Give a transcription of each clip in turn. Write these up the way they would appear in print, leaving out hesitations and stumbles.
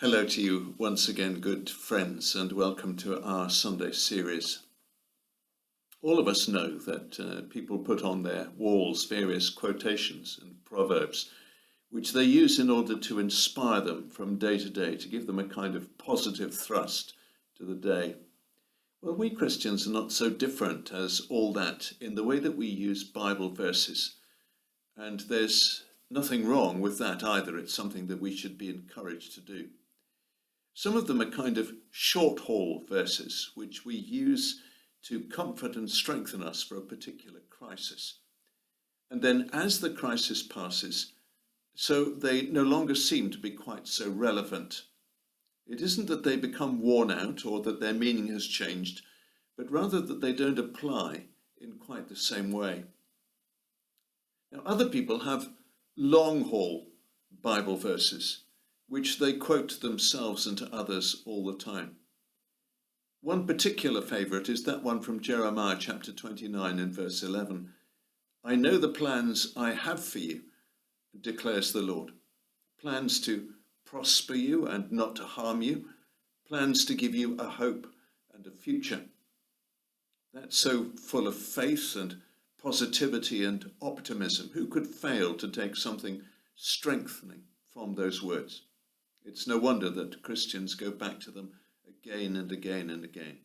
Hello to you once again, good friends, and welcome to our Sunday series. All of us know that people put on their walls various quotations and proverbs, which they use in order to inspire them from day to day, to give them a kind of positive thrust to the day. Well, we Christians are not so different as all that in the way that we use Bible verses. And there's nothing wrong with that either. It's something that we should be encouraged to do. Some of them are kind of short haul verses, which we use to comfort and strengthen us for a particular crisis. And then as the crisis passes, so they no longer seem to be quite so relevant. It isn't that they become worn out or that their meaning has changed, but rather that they don't apply in quite the same way. Now, other people have long haul Bible verses, which they quote to themselves and to others all the time. One particular favourite is that one from Jeremiah chapter 29 and verse 11. I know the plans I have for you, declares the Lord. Plans to prosper you and not to harm you. Plans to give you a hope and a future. That's so full of faith and positivity and optimism. Who could fail to take something strengthening from those words? It's no wonder that Christians go back to them again and again and again.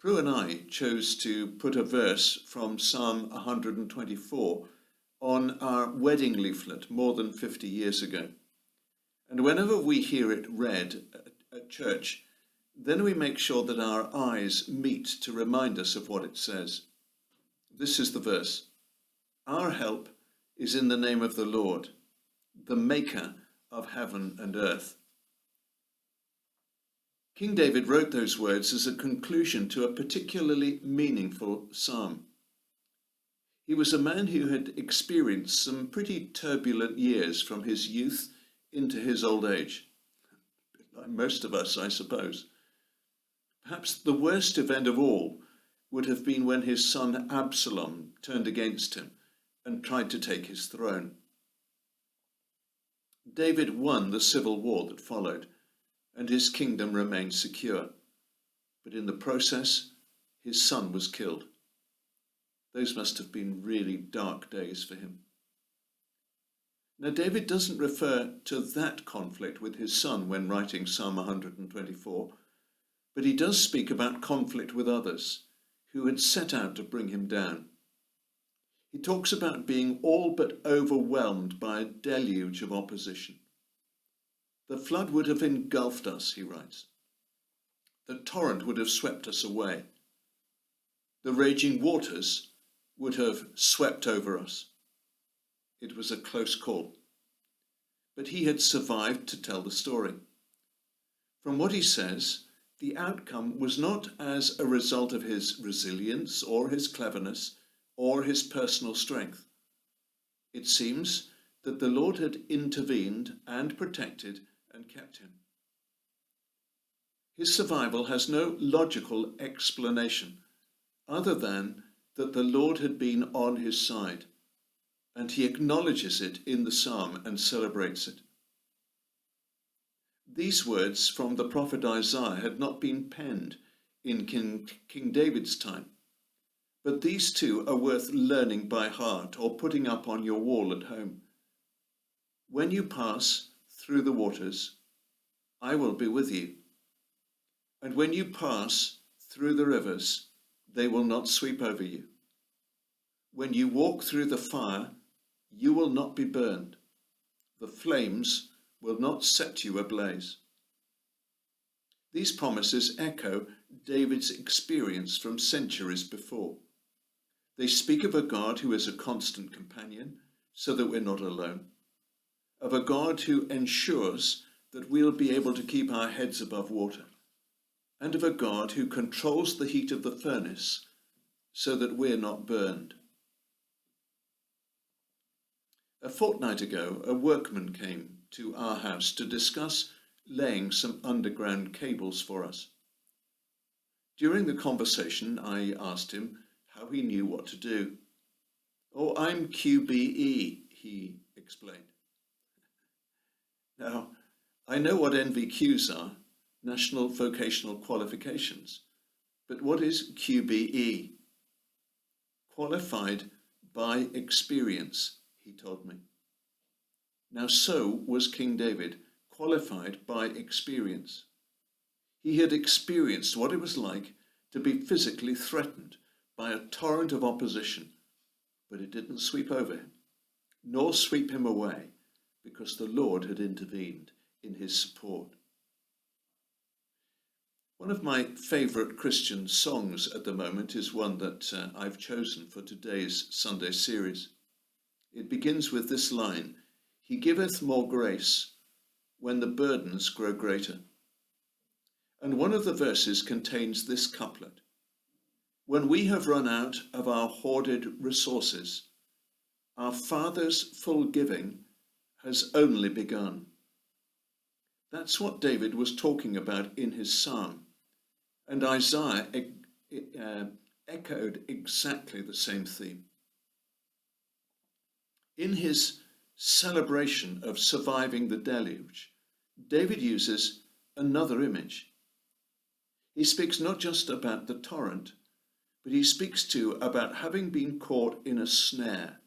Prue and I chose to put a verse from Psalm 124 on our wedding leaflet more than 50 years ago. And whenever we hear it read at church, then we make sure that our eyes meet to remind us of what it says. This is the verse. Our help is in the name of the Lord, the maker of heaven and earth. King David wrote those words as a conclusion to a particularly meaningful psalm. He was a man who had experienced some pretty turbulent years from his youth into his old age. Like most of us, I suppose. Perhaps the worst event of all would have been when his son Absalom turned against him and tried to take his throne. David won the civil war that followed, and his kingdom remained secure. But in the process, his son was killed. Those must have been really dark days for him. Now, David doesn't refer to that conflict with his son when writing Psalm 124, but he does speak about conflict with others who had set out to bring him down. He talks about being all but overwhelmed by a deluge of opposition. The flood would have engulfed us, he writes. The torrent would have swept us away. The raging waters would have swept over us. It was a close call. But he had survived to tell the story. From what he says, the outcome was not as a result of his resilience or his cleverness or his personal strength. It seems that the Lord had intervened and protected and kept him. His survival has no logical explanation other than that the Lord had been on his side, and he acknowledges it in the psalm and celebrates it. These words from the prophet Isaiah had not been penned in King David's time, but these two are worth learning by heart or putting up on your wall at home. When you pass through the waters, I will be with you. And when you pass through the rivers, they will not sweep over you. When you walk through the fire, you will not be burned. The flames will not set you ablaze. These promises echo David's experience from centuries before. They speak of a God who is a constant companion, so that we're not alone, of a God who ensures that we'll be able to keep our heads above water, and of a God who controls the heat of the furnace so that we're not burned. A fortnight ago, a workman came to our house to discuss laying some underground cables for us. During the conversation, I asked him how he knew what to do. "Oh, I'm QBE," he explained. Now, I know what NVQs are, National Vocational Qualifications, but what is QBE? Qualified by experience, he told me. Now so was King David, qualified by experience. He had experienced what it was like to be physically threatened by a torrent of opposition, but it didn't sweep over him, nor sweep him away, because the Lord had intervened in his support. One of my favourite Christian songs at the moment is one that I've chosen for today's Sunday series. It begins with this line, "He giveth more grace when the burdens grow greater." And one of the verses contains this couplet, "When we have run out of our hoarded resources, our Father's full giving has only begun." That's what David was talking about in his psalm. And Isaiah echoed exactly the same theme. In his celebration of surviving the deluge, David uses another image. He speaks not just about the torrent, but he speaks too about having been caught in a snare,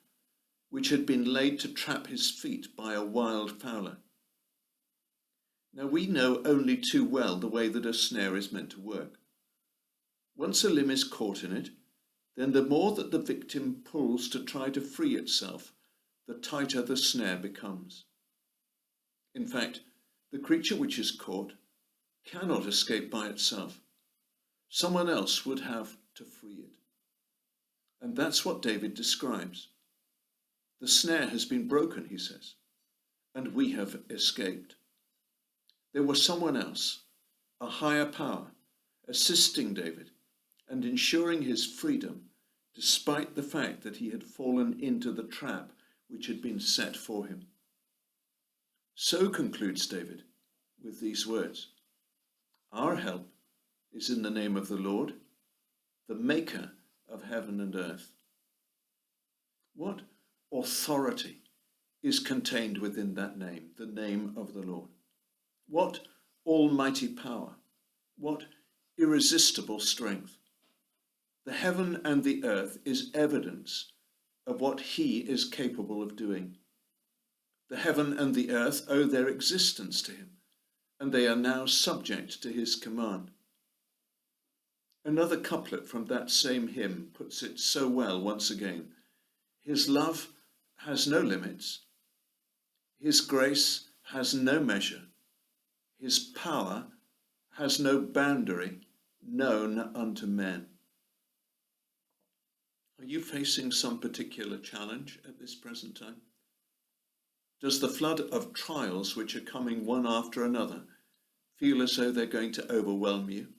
which had been laid to trap his feet by a wild fowler. Now we know only too well the way that a snare is meant to work. Once a limb is caught in it, then the more that the victim pulls to try to free itself, the tighter the snare becomes. In fact, the creature which is caught cannot escape by itself. Someone else would have to free it. And that's what David describes. The snare has been broken, he says, and we have escaped. There was someone else, a higher power, assisting David and ensuring his freedom, despite the fact that he had fallen into the trap which had been set for him. So concludes David with these words, "Our help is in the name of the Lord, the maker of heaven and earth." What authority is contained within that name, the name of the Lord? What almighty power, what irresistible strength. The heaven and the earth is evidence of what he is capable of doing. The heaven and the earth owe their existence to him, and they are now subject to his command. Another couplet from that same hymn puts it so well once again. His love has no limits. His grace has no measure. His power has no boundary known unto men. Are you facing some particular challenge at this present time? Does the flood of trials which are coming one after another feel as though they're going to overwhelm you?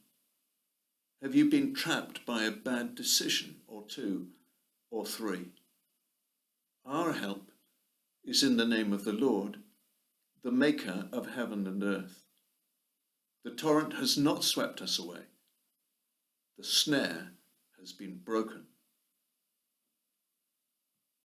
Have you been trapped by a bad decision or two or three? Our help is in the name of the Lord, the maker of heaven and earth. The torrent has not swept us away. The snare has been broken.